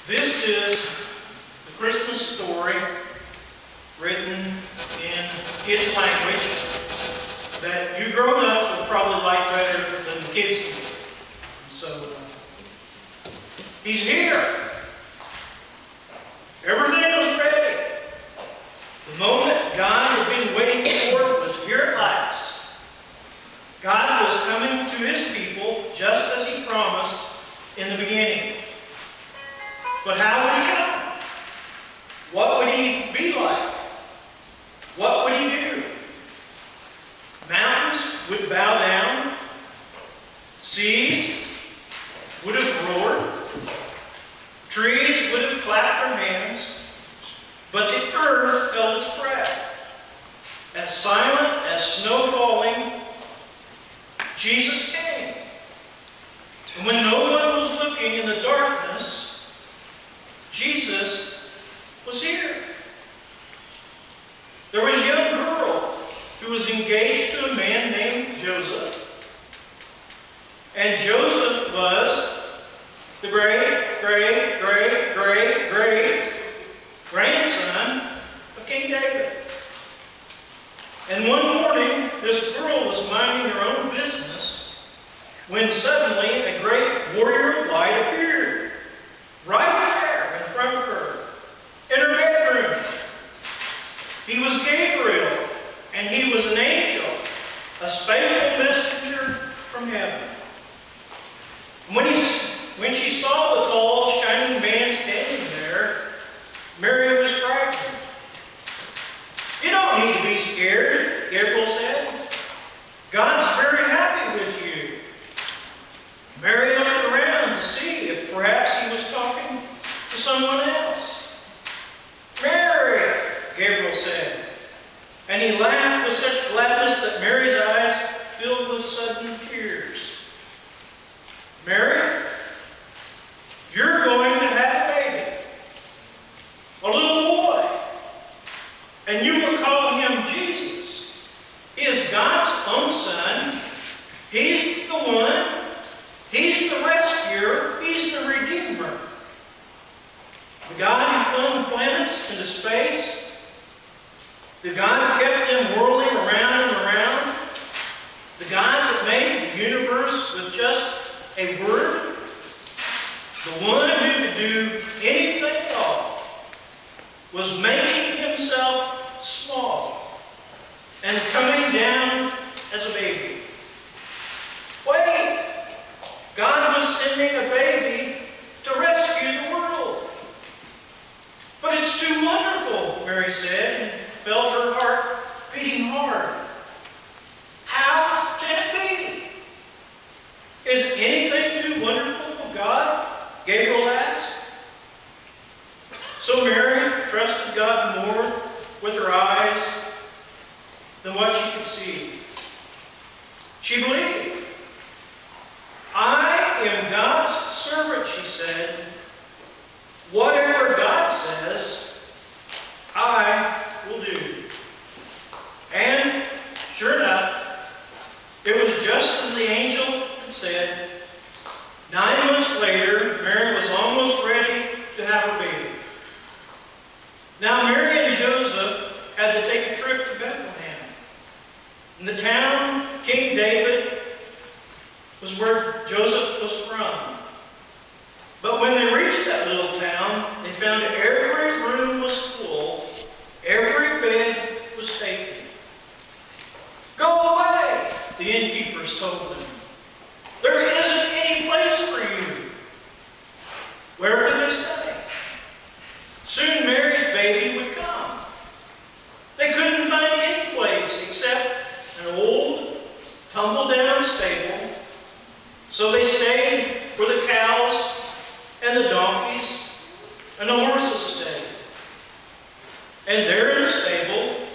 This is the Christmas story written in kids' language that you grown-ups would probably like better than the kids do. So, he's here. Everything was ready. The moment God had been waiting for was here at last. God was coming to His people just as He promised in the beginning. But how would He come? What would He be like? What would He do? Mountains would bow down. Seas would have roared. Trees would have clapped their hands. But the earth held its breath. As silent as snow falling, Jesus came. And when no one was looking in the darkness, Jesus was here. There was a young girl who was engaged to a man named Joseph. And Joseph was the great-grandson of King David. And one morning, this girl was minding her own business when suddenly a great warrior of light appeared right there in front of her, in her bedroom. He was Gabriel, and he was an angel, a special messenger from heaven. When she saw the tall, shining man standing there, Mary was frightened. "You don't need to be scared," Gabriel said. "God's very happy with you." Mary looked around to see if perhaps he was talking to someone else. "Mary," Gabriel said. And he laughed with such gladness that Mary's eyes filled with sudden tears. "Mary, you're going to have a baby, a little boy, and you will call him Jesus. He is God's own Son. He's the one. He's the rescuer. He's the Redeemer. The God who flung planets into space. The God who kept them whirling around and around. The God that made the universe with just a word. The one who could do anything at all was making himself small and coming down as a baby. Wait! God was sending a baby to rescue the world. "But it's too wonderful," Mary said, and felt her heart beating hard. "How can it be? Is anything too wonderful for God?" Gabriel asked. So Mary trusted God more with her eyes than what she could see. She believed. "I am God's servant," she said. "Whatever God says, I will do." And sure enough, it was just as the angel had said. 9 months later, Mary was almost ready to have her baby. Now, Mary and Joseph had to take a trip to Bethlehem. In the town King David was where Joseph was from. But when they reached that little town, they found every room was full, every bed was taken. "Go away," the innkeepers told them. "There isn't any place for you." Where could they stay? Soon Mary's baby would come. They couldn't find any place except an old, tumble-down stable. So they stayed where the cows and the donkeys and the horses stayed. And there in the stable,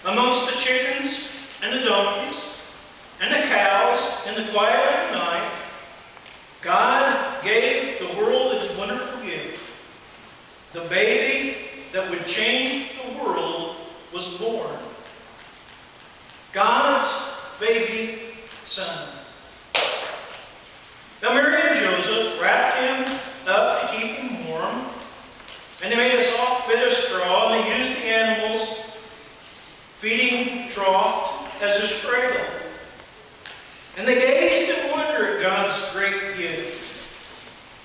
amongst the chickens and the donkeys and the cows in the quiet of the night, God gave the world His wonderful gift. The baby that would change the world was born. God's baby son. Now Mary and Joseph wrapped him up to keep him warm And they gazed in wonder at God's great gift.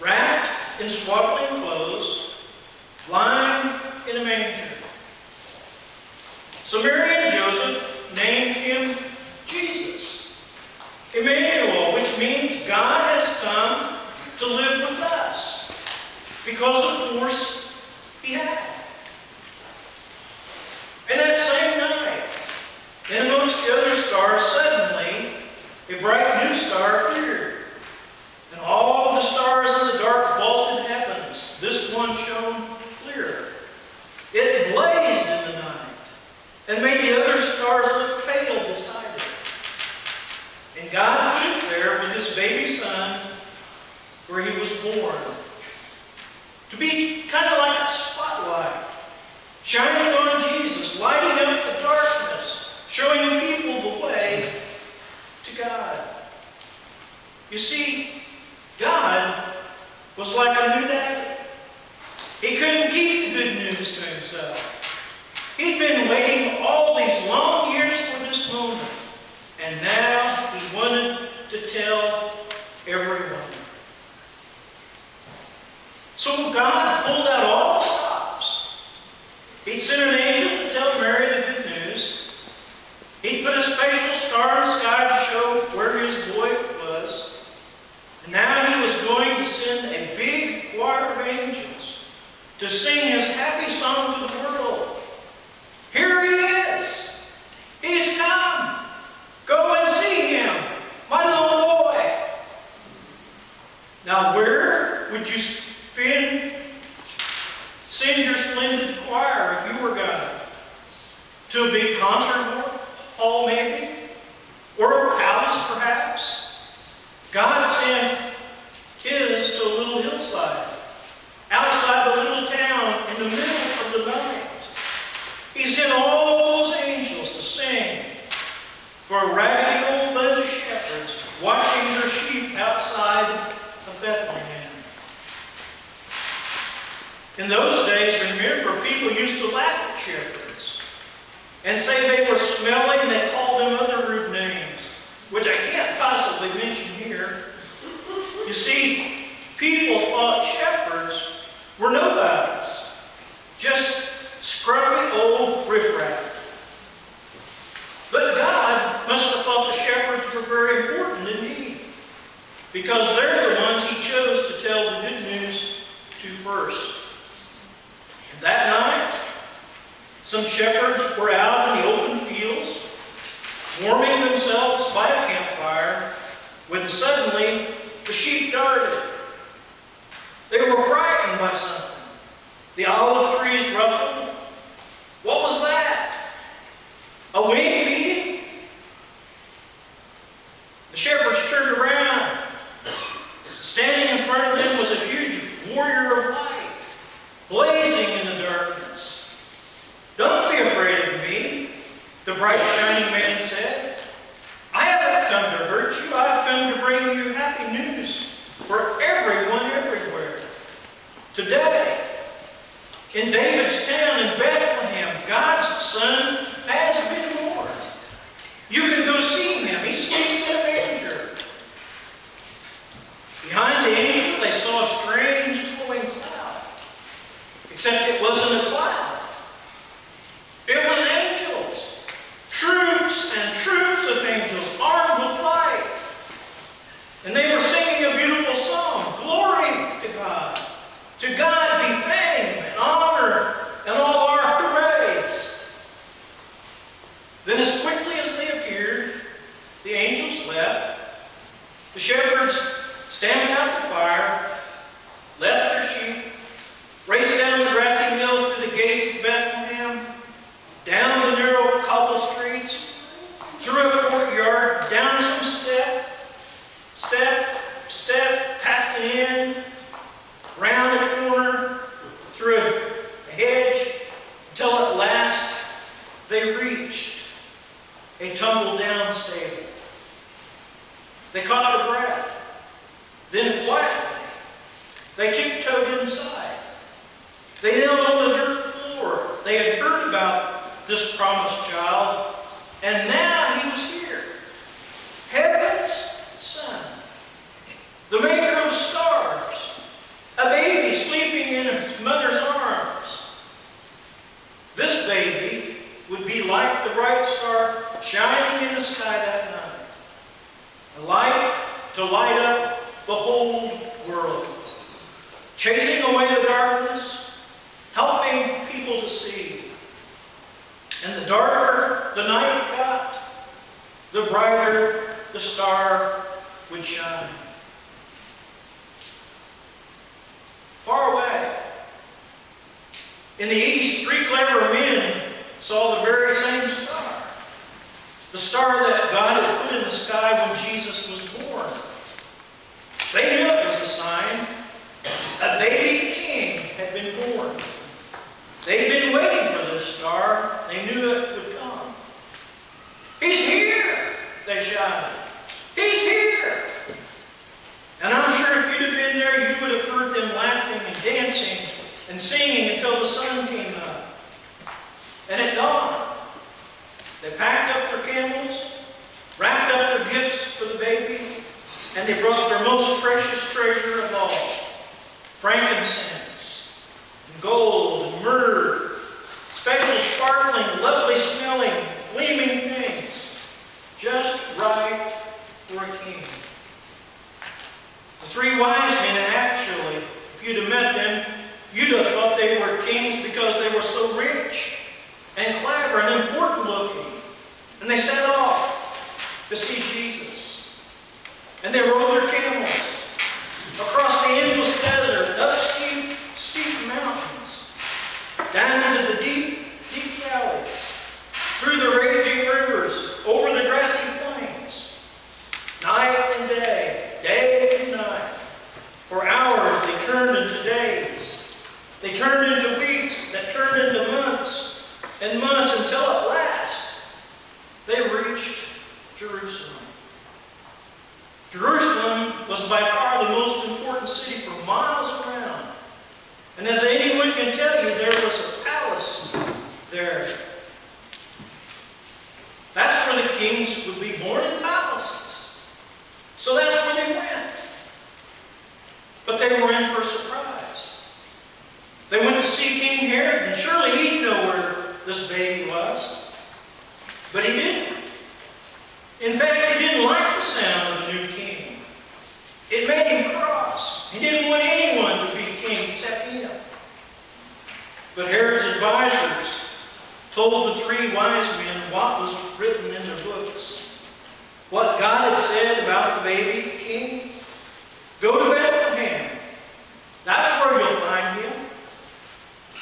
Wrapped in swaddling clothes, lying in a manger. So Mary and Joseph named him Jesus, Emmanuel, which means God has come to live with us, because of course he had. And that same night, in amongst the other stars, suddenly a bright new star appeared. And all the stars in the dark vaulted heavens, this one shone clear. It blazed in the night, and made the other stars look pale beside it. And God stood there with his baby son, where he was born, to be kind of like a spotlight, shining on Jesus, lighting up the darkness, showing people the way to God. You see, God was like a new daddy. He couldn't keep the good news to himself. He'd been waiting all these long years for this moment, and now he wanted to tell everyone. So God pulled out all the stops. He'd sent an angel to tell Mary the good news. He'd put a special star in the sky to show where his boy was. And now he was going to send a big choir of angels to sing his happy song to the world. Here he is. He's come. Go and see him, my little boy. Now where would you send your splendid choir if you were God? To a big concert hall maybe? Or a palace perhaps? God sent his to a little hillside, outside the little town, in the middle of the night. He sent all those angels to sing for a raggedy old bunch of shepherds watching their sheep outside of Bethlehem. In those days, remember, people used to laugh at shepherds and say they were smelly, and they called them other rude names, which I can't possibly mention here. You see, people thought shepherds were nobodies, just scruffy old riffraff. But God must have thought the shepherds were very important indeed, because they're the ones he chose to tell the good news to first. And that night, some shepherds were out in the open fields, warming themselves by a campfire, when suddenly the sheep darted. They were frightened by something. The olive trees ruffled. What was that? A wing beating? The shepherds turned around. Standing in front of them was a huge warrior of light, blazing in the darkness. Don't be afraid of me, the bright shining man said. I haven't come to hurt you. I've come to bring you happy news for everyone everywhere. Today, in David's town in Bethlehem, God's Son has been born. You can go see him. He's sleeping in a manger. Behind the angel, they saw a strange glowing cloud. Except it wasn't a cloud. It was angels. Troops and troops of angels armed with light. And they were singing a beautiful song. Glory to God. To God be fame and honor and all our hoorays. Then as quickly as they appeared, the angels left. The shepherds, stamping out the fire, left their sheep, raced down the grassy hill through the gates of Bethlehem, down the narrow cobble streets, through a courtyard, down some step, past an inn, round a corner, through a hedge, until at last they reached a tumble-down stable. They caught their breath. Then quietly, they tiptoed inside. They knelt on the dirt floor. They had heard about this promised child, and now he was here. Heavens to light up the whole world, chasing away the darkness, helping people to see. And the darker the night got, the brighter the star would shine. Far away, in the east, three clever men saw the very same star. The star that God had put in the sky when Jesus was born. They knew it was a sign. A baby king had been born. They'd been waiting for this star. They knew it would come. He's here, they shouted. He's here. And I'm sure if you'd have been there, you would have heard them laughing and dancing and singing until the sun came up. And at dawn, they packed up their camels, wrapped up their gifts for the baby, and they brought their most precious treasure of all, frankincense, and gold, and myrrh, special sparkling, lovely smelling, gleaming things, just right for a king. The three wise men, actually, if you'd have met them, you'd have thought they were kings because they were so rich and clever and important looking. And they set off to see Jesus. And they rode their camels across the endless desert, up steep mountains, down into the deep valleys, through the raging rivers, over the grassy plains, night and day and night. For hours they turned into days. They turned into weeks that turned into months and months until at last they reached Jerusalem. Jerusalem was by far the most important city for miles around. And as anyone can tell you, there was a palace there. That's where the kings would be born, in palaces. So that's where they went. But they were in for a surprise. They went to see King Herod, and surely he'd know where this baby was. But he didn't. In fact, he didn't like the sound of the new king. It made him cross. He didn't want anyone to be king except him. But Herod's advisors told the three wise men what was written in their books. What God had said about the baby king. Go to Bethlehem. That's where you'll find him.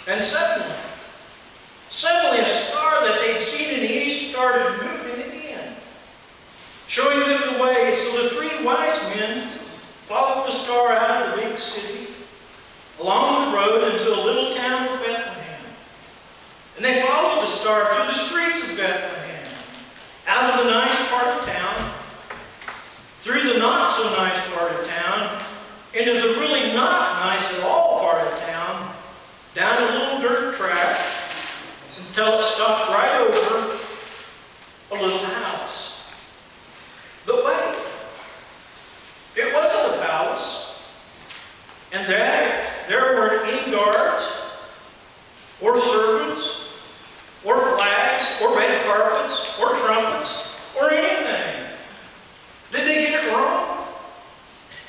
And suddenly a star that they'd seen in the east started moving again, showing them the way. So the three wise men followed the star out of the big city, along the road into a little town of Bethlehem. And they followed the star through the streets of Bethlehem, out of the nice part of town, through the not so nice part of town, into the really not nice at all part of town, down a little dirt track, until it stopped right over a little house. But wait, it wasn't a palace, and there weren't any guards, or servants, or flags, or red carpets, or trumpets, or anything. Did they get it wrong?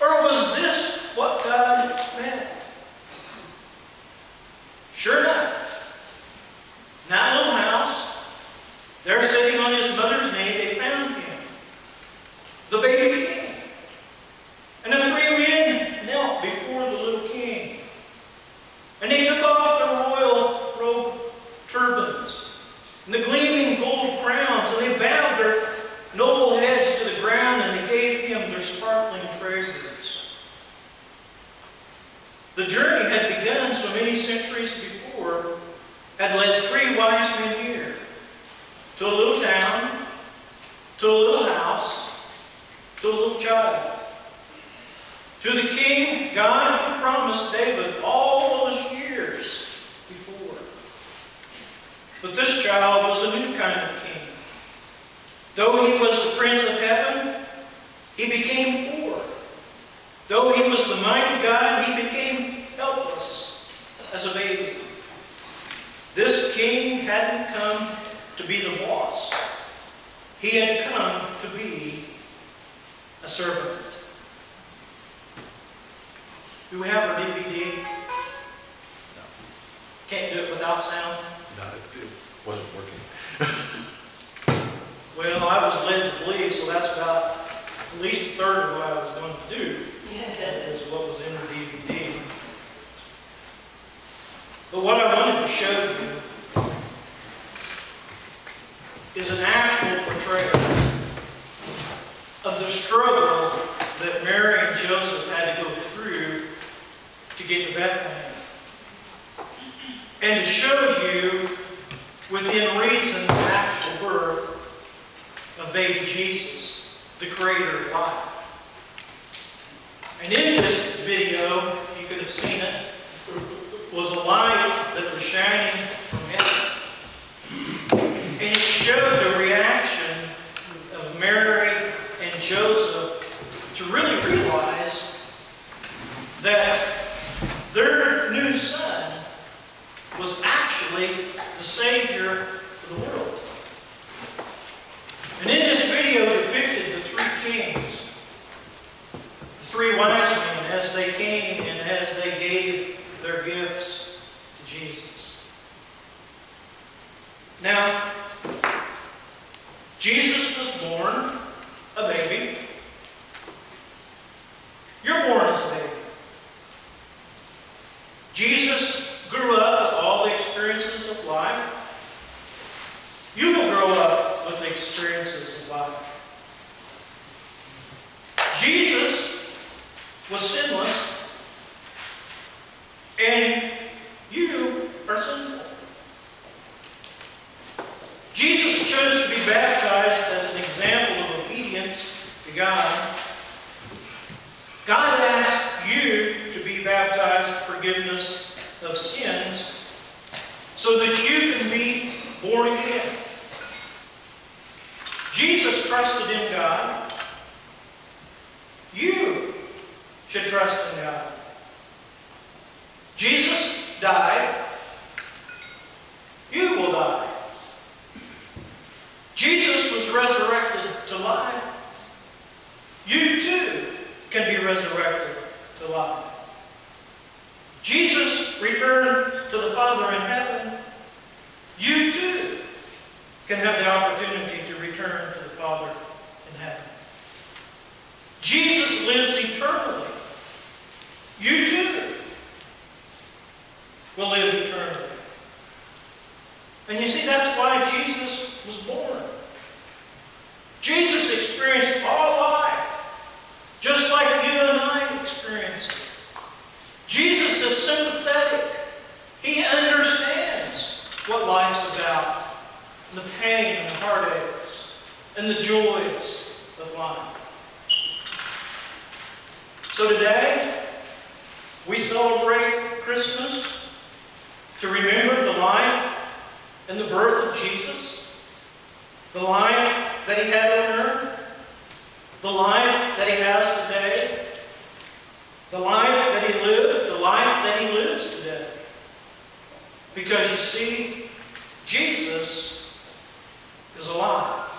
Or was this what God meant? Sure enough, in that little house, there sitting on his mother's knee, they found him, the baby king. And the three men knelt before the little king. And they took off their royal robe turbans and the gleaming gold crowns, and they bowed their noble heads to the ground, and they gave him their sparkling treasures. The journey had begun so many centuries before, had led three wise men here, to a little town, to a little house, to a little child, to the king God had promised David all those years before. But this child was a new kind of king. Though he was the Prince of Heaven, he became poor. Though he was the mighty God, he became helpless as a baby. This king hadn't come to be the boss. He had come to be a servant. Do we have our DVD? Can't do it without sound? No, it wasn't working. Well, I was led to believe, so that's about at least a third of what I was going to do. Is what was in the DVD. But what I wanted to show you is an actual portrayal of the struggle that Mary and Joseph had to go through to get to Bethlehem. And to show you, within reason, the actual birth of baby Jesus, the creator of life. And in this video, you could have seen it, was a light that was shining from heaven. And it showed the reaction of Mary and Joseph to really realize that their new son was actually the Savior of the world. And in this video depicted the three kings, the three wise men, as they came and as they gave their gifts to Jesus. Now, Jesus was born a baby. You're born as a baby. Jesus grew up with all the experiences of life. You will grow up with the experiences of life. Jesus was sinless, and you are sinful. Jesus chose to be baptized as an example of obedience to God. God asked you to be baptized for forgiveness of sins so that you can be born again. Jesus trusted in God. You should trust in God. Jesus died. You will die. Jesus was resurrected to life. You too can be resurrected to life. Jesus returned to the Father in heaven. You too can have the opportunity to return to the Father in heaven. Jesus lives eternally. You too will live eternally. And you see, that's why Jesus was born. Jesus experienced all life, just like you and I experience it. Jesus is sympathetic. He understands what life's about, and the pain and the heartaches and the joys of life. So today, we celebrate Christmas to remember the life and the birth of Jesus, the life that He had on earth, the life that He has today, the life that He lived, the life that He lives today. Because you see, Jesus is alive.